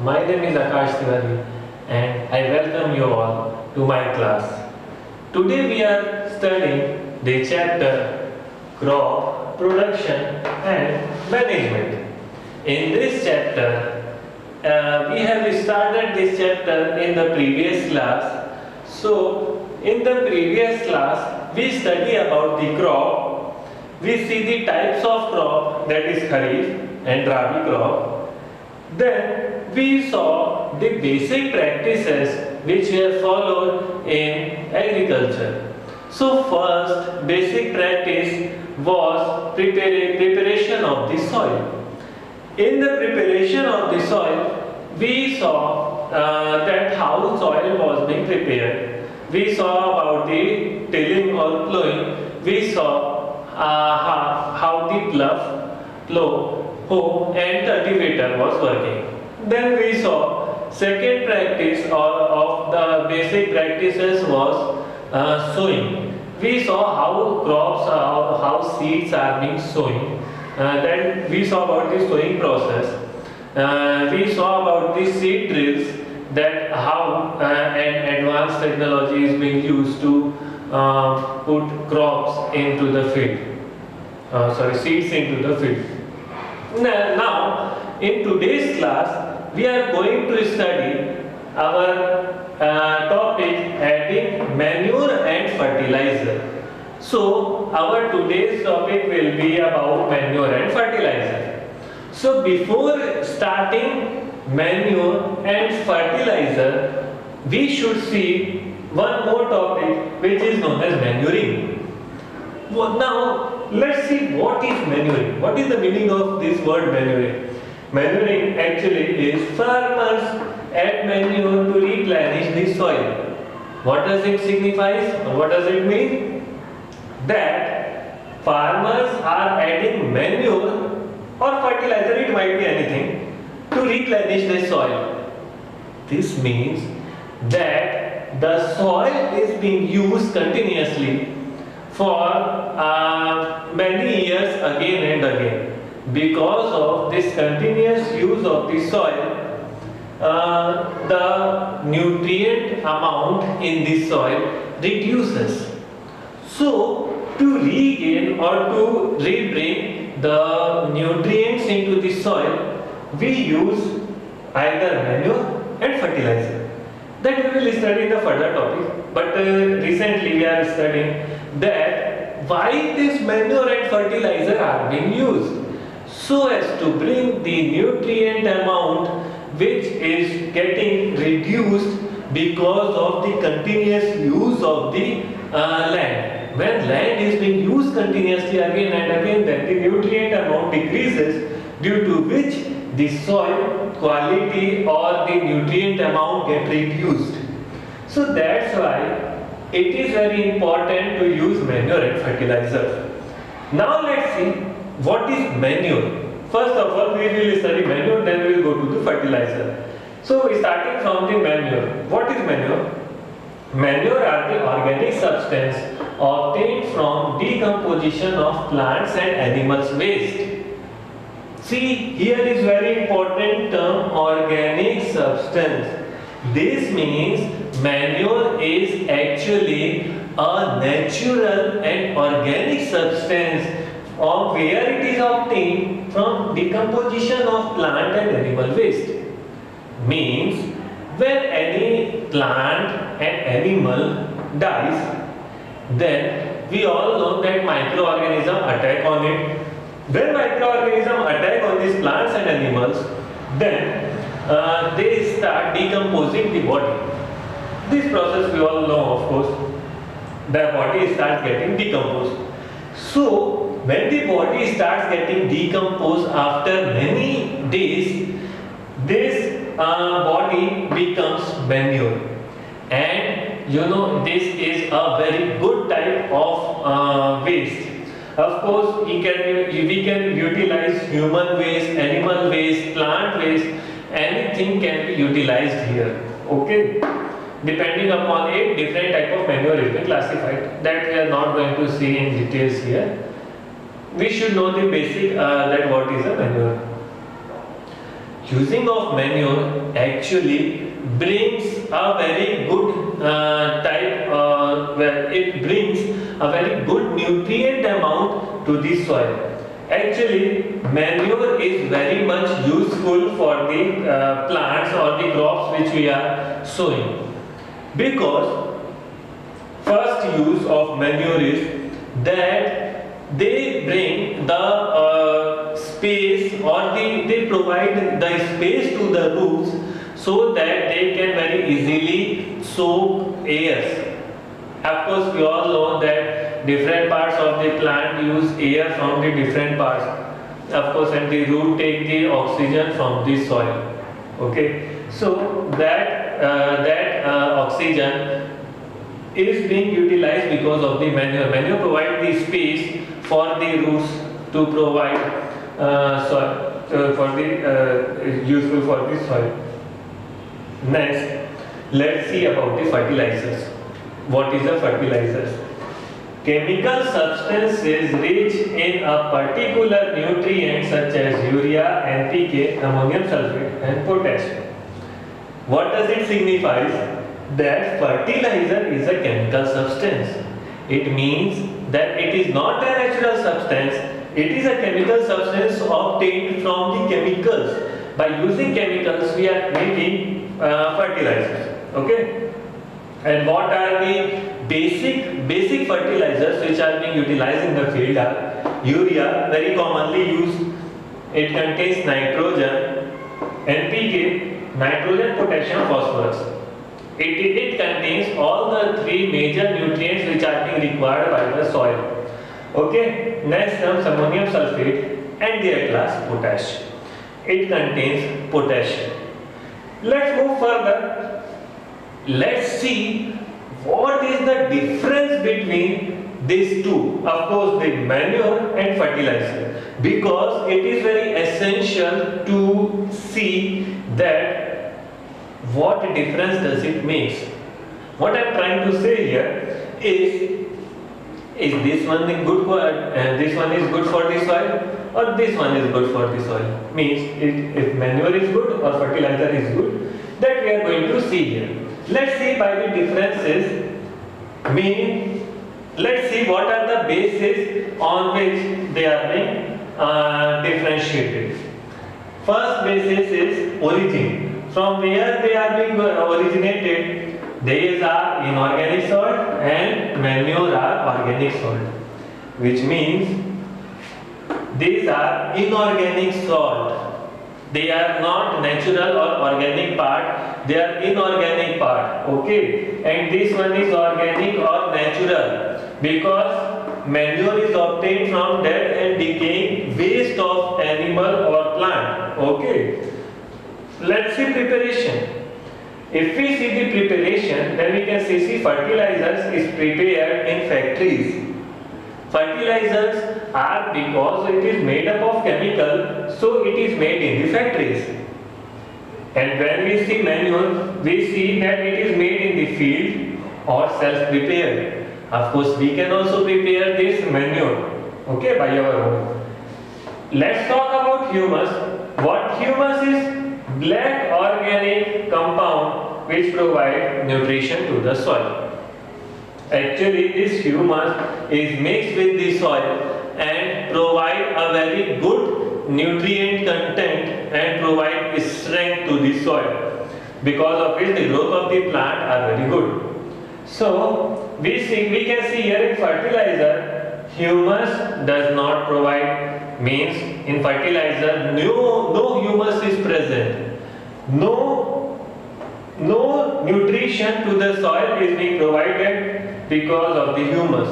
My name is Akash Tiwari and I welcome you all to my class. Today we are studying the chapter Crop Production and Management. In this chapter, we have started this chapter in the previous class. So, in the previous class, we study about the crop. We see the types of crop, that is Kharif and Rabi crop. Then we saw the basic practices which were followed in agriculture. So first basic practice was preparation of the soil. In the preparation of the soil, we saw that how soil was being prepared. We saw about the tilling or plowing. We saw how the plow, hoe and cultivator was working. Then we saw second practice of the basic practices was sowing. We saw how crops, how seeds are being sown. Then we saw about the sowing process. We saw about the seed drills, that how an advanced technology is being used to put crops into the field. Seeds into the field. Now, in today's class, we are going to study our topic adding manure and fertilizer. So, our today's topic will be about manure and fertilizer. So, before starting manure and fertilizer, we should see one more topic which is known as manuring. Now, let's see what is manuring. What is the meaning of this word manuring? Manuring actually is farmers add manure to replenish the soil. What does it signify? What does it mean? That farmers are adding manure or fertilizer, it might be anything, to replenish the soil. This means that the soil is being used continuously for many years again and again. Because of this continuous use of the soil, the nutrient amount in the soil reduces. So, to regain or to rebring the nutrients into the soil, we use either manure and fertilizer. That we will study in the further topic. But recently we are studying that why this manure and fertilizer are being used, so as to bring the nutrient amount which is getting reduced because of the continuous use of the land. When land is being used continuously again and again, then the nutrient amount decreases, due to which the soil quality or the nutrient amount get reduced. So that's why it is very important to use manure and fertilizer. Now let's see what is manure. First of all, we will study manure, then we will go to the fertilizer. So starting from the manure. What is manure? Manure are the organic substance obtained from decomposition of plants and animals waste. See, here is very important term, organic substance. This means manure is actually a natural and organic substance of where it is obtained from decomposition of plant and animal waste. Means when any plant and animal dies, then we all know that microorganisms attack on it. When microorganisms attack on these plants and animals, then they start decomposing the body. This process we all know, of course. The body starts getting decomposed. So, when the body starts getting decomposed after many days, this body becomes manure. And you know, this is a very good type of waste. Of course, we can utilize human waste, animal waste, plant waste, anything can be utilized here. Okay? Depending upon it, different type of manure is being classified. That we are not going to see in details here. We should know the basic that what is a manure. using of manure actually brings a very good where it brings a very good nutrient amount to the soil. Actually, manure is very much useful for the plants or the crops which we are sowing, because first use of manure is that they bring the space, or they provide the space to the roots so that they can very easily soak airs. Of course, we all know that different parts of the plant use air from the different parts. Of course, and the root take the oxygen from the soil. Okay, so that oxygen is being utilized because of the manure. Manure provides the space for the roots to provide soil for the useful for the soil. Next, let's see about the fertilizers. What is a fertilizers? Chemical substances rich in a particular nutrient such as urea, NPK, ammonium sulfate and potassium. What does it signify? That fertilizer is a chemical substance. It means that it is not a natural substance, it is a chemical substance obtained from the chemicals. By using chemicals, we are making fertilizers. Okay? And what are the basic fertilizers which are being utilized in the field are urea, very commonly used. It contains nitrogen, NPK, nitrogen, potassium, phosphorus. It contains all the three major nutrients which are being required by the soil. Okay, next comes ammonium sulfate and the at last potash. It contains potassium. Let's move further. Let's see what is the difference between these two. Of course, the manure and fertilizer, because it is very essential to see that what difference does it make. What I am trying to say here is this one good for this one is good for the soil, or this one is good for the soil? Means if manure is good or fertilizer is good, that we are going to see here. Let's see by the differences. Meaning, let's see what are the bases on which they are being differentiated. First basis is origin. From where they are being originated. These are inorganic salt and manure are organic salt, which means these are inorganic salt. They are not natural or organic part, they are inorganic part. Okay, and this one is organic or natural, because manure is obtained from dead and decaying waste of animal or plant. Okay, let's see preparation. If we see the preparation, then we can see fertilizers is prepared in factories. Fertilizers are, because it is made up of chemical, so it is made in the factories. And when we see manure, we see that it is made in the field or self-prepared. Of course, we can also prepare this manure, okay, by our own. Let's talk about humus. What humus is? Black organic compound which provide nutrition to the soil. Actually, this humus is mixed with the soil and provide a very good nutrient content and provide strength to the soil, because of which the growth of the plant are very good. So we can see here in fertilizer, humus does not provide, means in fertilizer no humus is present. No nutrition to the soil is being provided because of the humus.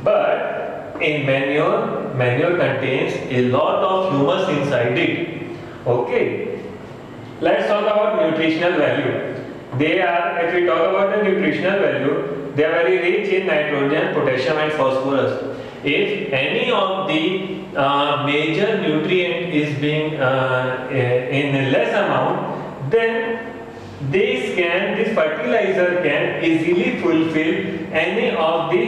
But in manure contains a lot of humus inside it. Okay. Let's talk about nutritional value. They are, if we talk about the nutritional value, they are very rich in nitrogen, potassium and phosphorus. If any of the major nutrient is being in a less amount, then this fertilizer can easily fulfill any of the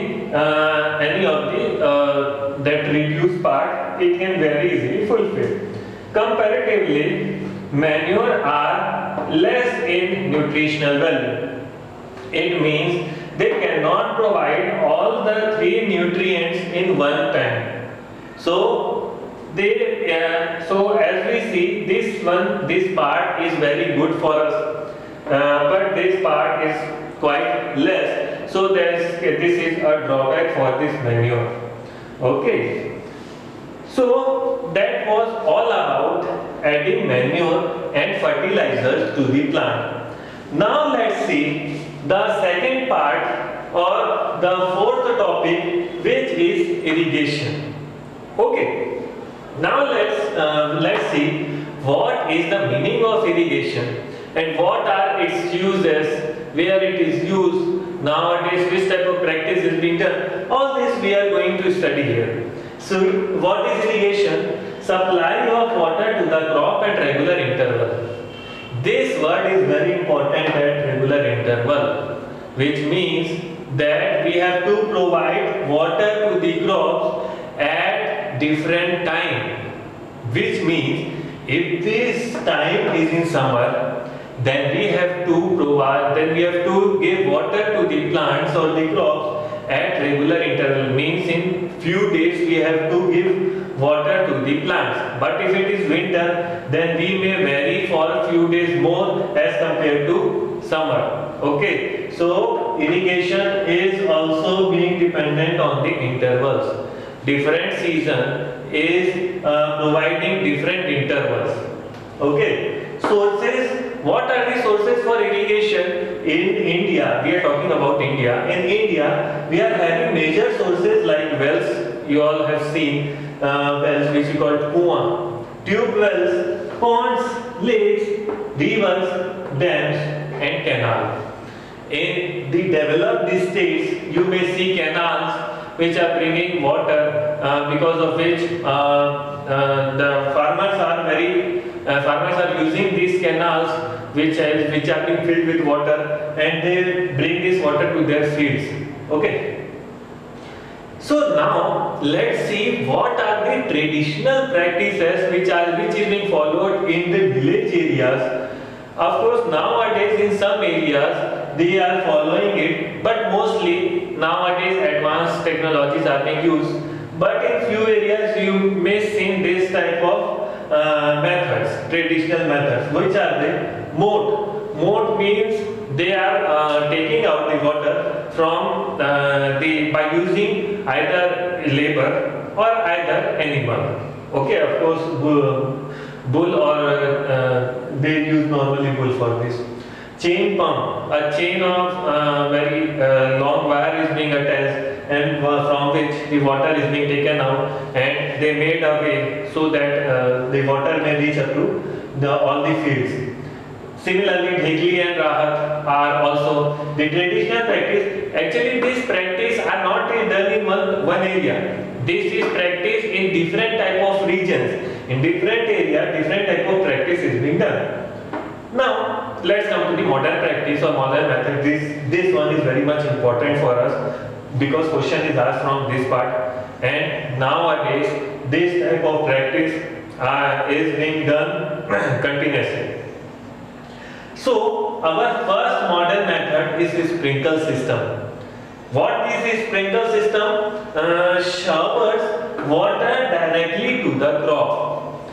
that reduced part. It can very easily fulfill. Comparatively, manure are less in nutritional value. It means they cannot provide all the three nutrients in one time. So so as we see, this part is very good for us, but this part is quite less. So this is a drawback for this manure. Okay. So that was all about adding manure and fertilizers to the plant. Now let's see the second part or the fourth topic, which is irrigation. Okay. Now let's see what is the meaning of irrigation and what are its uses, where it is used nowadays, which type of practice is being done. All this we are going to study here. So what is irrigation? Supply of water to the crop at regular interval. This word is very important, at regular interval, which means that we have to provide water to the crops at different time, which means if this time is in summer, then we have to give water to the plants or the crops at regular interval, means in few days we have to give water to the plants. But if it is winter, then we may vary for a few days more as compared to summer. Okay, so irrigation is also being dependent on the intervals. Different season is providing different intervals. Okay, sources. What are the sources for irrigation in India? We are talking about India. In India, we are having major sources like wells. You all have seen wells which we call kuan, tube wells, ponds, lakes, rivers, dams, and canals. In the developed states, you may see canals which are bringing water, because of which the farmers are using these canals which are being filled with water, and they bring this water to their fields. Okay. So now let's see what are the traditional practices which is being followed in the village areas. Of course, nowadays in some areas they are following it, but mostly nowadays advanced technologies are being used. But in few areas you may see this type of methods, traditional methods. Which are they? Moat means they are taking out the water from by using either labor or either animal. Okay, of course, bull or they use normally bull for this. Chain pump, a chain of very long wire is being attached, and from which the water is being taken out, and they made a way so that the water may reach up to all the fields. Similarly, Dhikli and Rahat are also the traditional practice. Actually, this practice are not done in one area. This is practiced in different type of regions. In different area, different type of practice is being done. Now, let's come to the modern practice or modern method. This one is very much important for us because question is asked from this part. And nowadays, this type of practice is being done continuously. So, our first modern method is the sprinkle system. What is the sprinkle system? Showers water directly to the crop.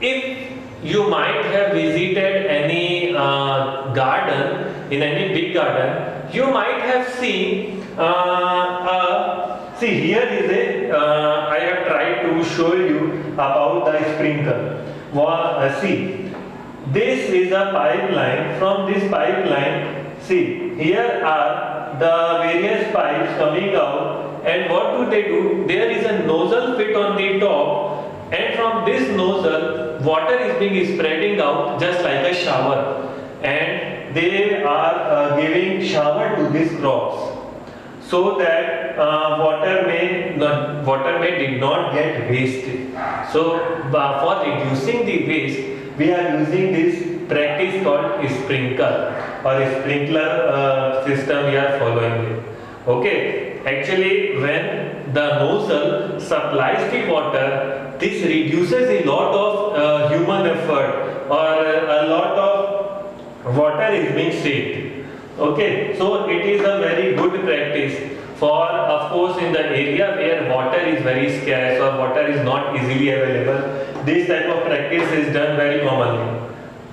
If you might have visited any garden, in any big garden, you might have seen, see here is I have tried to show you about the sprinkle. See. This is a pipeline. From this pipeline, see, here are the various pipes coming out, and what do they do? There is a nozzle fit on the top, and from this nozzle, water is being spreading out just like a shower, and they are giving shower to these crops, so that water may did not get wasted. So for reducing the waste, we are using this practice called sprinkle or sprinkler system we are following it. Okay, actually when the nozzle supplies the water, this reduces a lot of human effort or a lot of water is being saved. Okay, so it is a very good practice for, of course, in the area where water is very scarce or water is not easily available. This type of practice is done very commonly.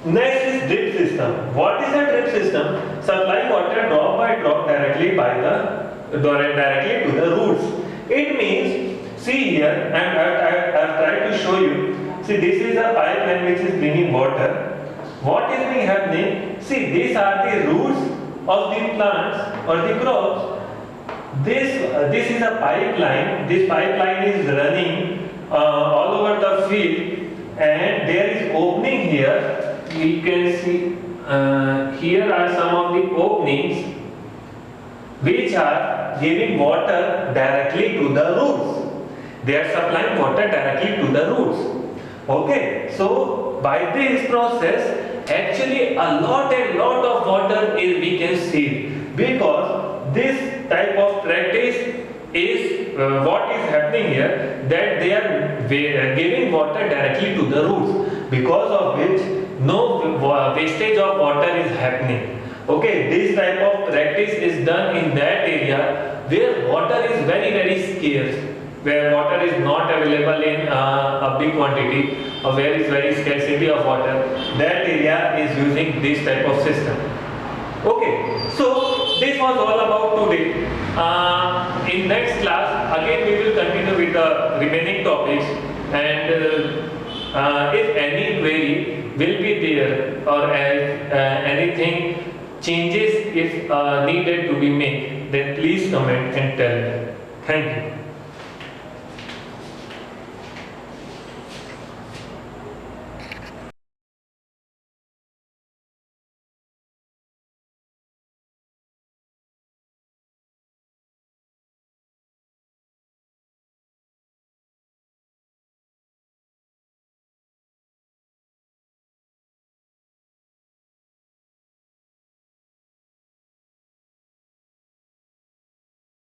Next is drip system. What is a drip system? Supply water drop by drop directly to the roots. It means, see here, and I've tried to show you. See, this is a pipeline which is bringing water. What is being happening? See, these are the roots of the plants or the crops. This is a pipeline. This pipeline is running all over the field, and there is opening here. You can see here are some of the openings which are giving water directly to the roots. They are supplying water directly to the roots. Okay, so by this process, actually a lot of water we can save, because this type of practice is what is happening here, that they are giving water directly to the roots, because of which no wastage of water is happening. Okay, this type of practice is done in that area where water is very scarce, where water is not available in a big quantity, or where is very scarcity of water. That area is using this type of system. Okay, so this was all about today. In next class, again we will continue with the remaining topics, and if any query will be there, or anything changes if needed to be made, then please comment and tell me. Thank you.